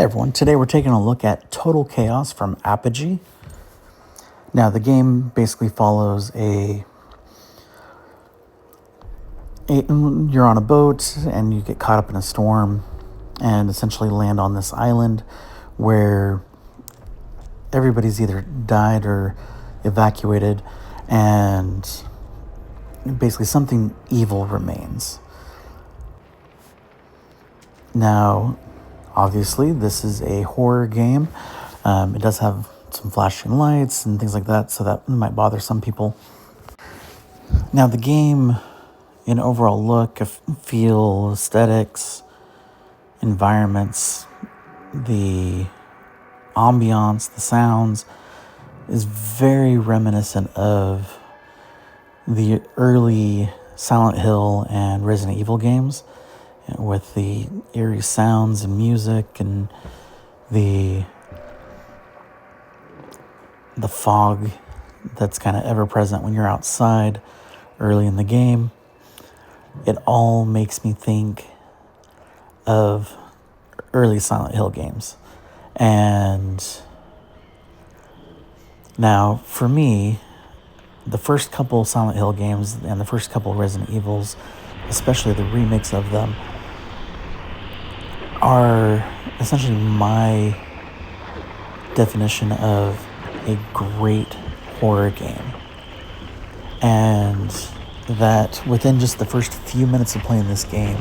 Hey everyone, today we're taking a look at Total Chaos from Apogee. Now the game basically follows you're on a boat and you get caught up in a storm and essentially land on this island where everybody's either died or evacuated and basically something evil remains. Now, obviously, this is a horror game. It does have some flashing lights and things like that, so that might bother some people. Now, the game, in overall look, feel, aesthetics, environments, the ambiance, the sounds, is very reminiscent of the early Silent Hill and Resident Evil games, with the eerie sounds and music and the fog that's kind of ever present when you're outside early in the game. It all makes me think of early Silent Hill games. And now for me, the first couple Silent Hill games and the first couple Resident Evils, especially the remakes of them, are essentially my definition of a great horror game. And that within just the first few minutes of playing this game,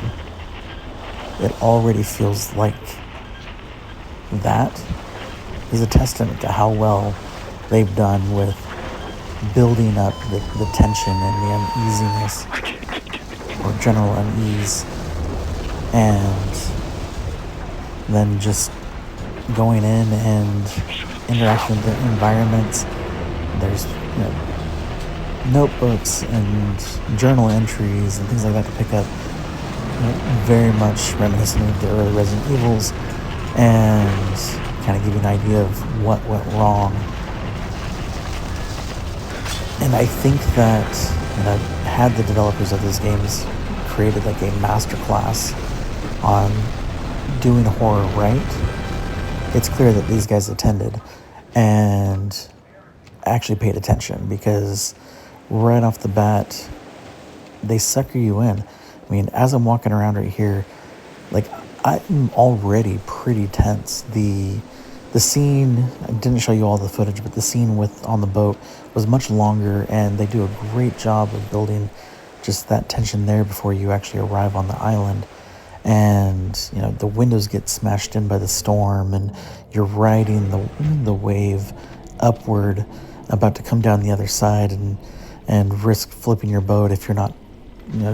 it already feels like that is a testament to how well they've done with building up the tension and the uneasiness or general unease, and then just going in and interacting with the environments. There's notebooks and journal entries and things like that to pick up, very much reminiscent of the early Resident Evils, and kind of give you an idea of what went wrong. And I think that had the developers of these games created like a masterclass on doing horror right, it's clear that these guys attended and actually paid attention, because right off the bat, they sucker you in. I mean, as I'm walking around right here, like, I'm already pretty tense. The scene, I didn't show you all the footage, but the scene on the boat was much longer, and they do a great job of building just that tension there before you actually arrive on the island. And the windows get smashed in by the storm, and you're riding the wave upward, about to come down the other side and risk flipping your boat if you're not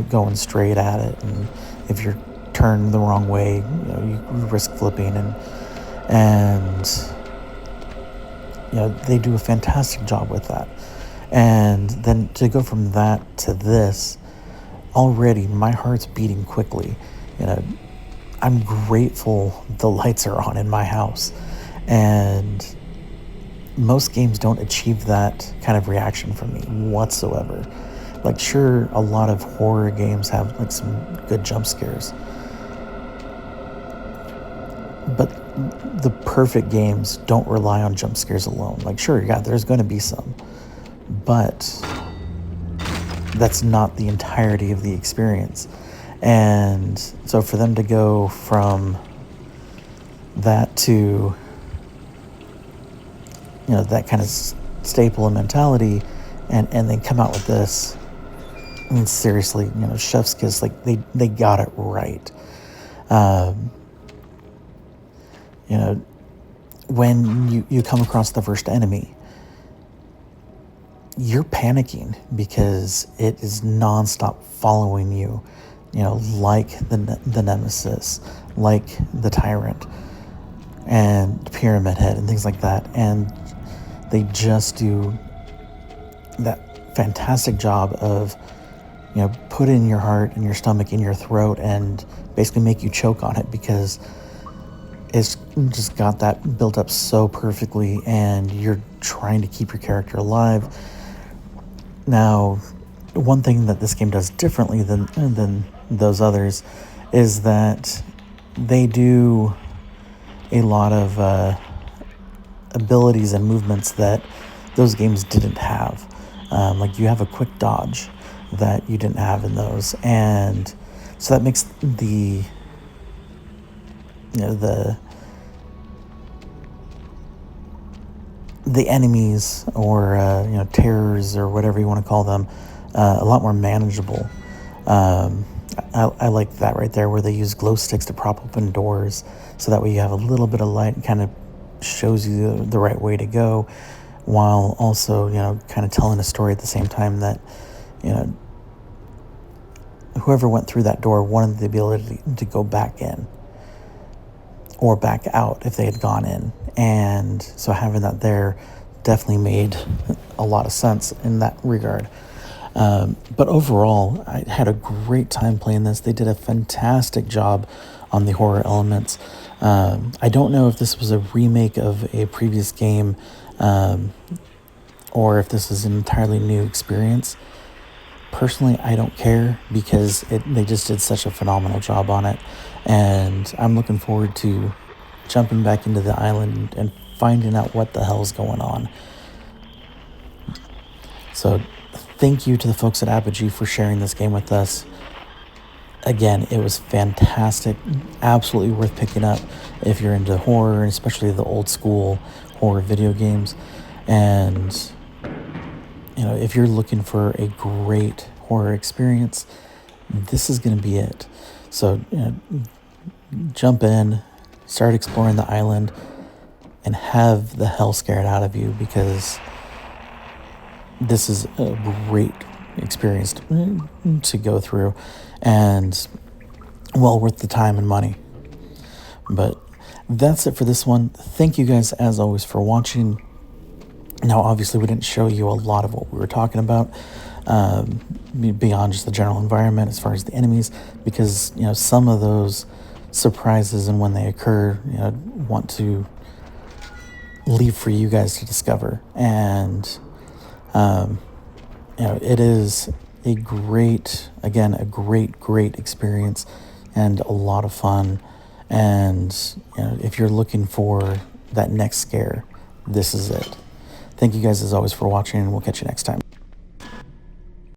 going straight at it, and if you're turned the wrong way, you risk flipping, and they do a fantastic job with that. And then to go from that to this, already my heart's beating quickly. I'm grateful the lights are on in my house, and most games don't achieve that kind of reaction from me whatsoever. Like, sure, a lot of horror games have like some good jump scares, but the perfect games don't rely on jump scares alone. Like, sure, yeah, there's going to be some, but that's not the entirety of the experience. And so for them to go from that to that kind of staple and mentality, and then come out with this, I mean, seriously, chef's kiss. Like, they got it right. When you come across the first enemy, you're panicking because it is nonstop following you, like the Nemesis, like the Tyrant and Pyramid Head and things like that. And they just do that fantastic job of putting your heart and your stomach in your throat and basically make you choke on it, because it's just got that built up so perfectly, and you're trying to keep your character alive. Now, one thing that this game does differently than those others is that they do a lot of abilities and movements that those games didn't have. Like you have a quick dodge that you didn't have in those, and so that makes the the enemies or terrors or whatever you want to call them a lot more manageable. I like that right there, where they use glow sticks to prop open doors, so that way you have a little bit of light and kind of shows you the right way to go, while also kind of telling a story at the same time that whoever went through that door wanted the ability to go back in or back out if they had gone in. And so having that there definitely made a lot of sense in that regard. But overall, I had a great time playing this. They did a fantastic job on the horror elements. I don't know if this was a remake of a previous game, or if this is an entirely new experience. Personally, I don't care, because they just did such a phenomenal job on it. And I'm looking forward to jumping back into the island and finding out what the hell's going on. So thank you to the folks at Apogee for sharing this game with us. Again, it was fantastic. Absolutely worth picking up if you're into horror, especially the old school horror video games. And if you're looking for a great horror experience, this is going to be it. So jump in, start exploring the island, and have the hell scared out of you, because this is a great experience to go through, and well worth the time and money. But that's it for this one. Thank you guys, as always, for watching. Now, obviously, we didn't show you a lot of what we were talking about, beyond just the general environment as far as the enemies, because some of those surprises, and when they occur, want to leave for you guys to discover. And it is a great experience and a lot of fun. And if you're looking for that next scare, this is it. Thank you guys, as always, for watching, and we'll catch you next time.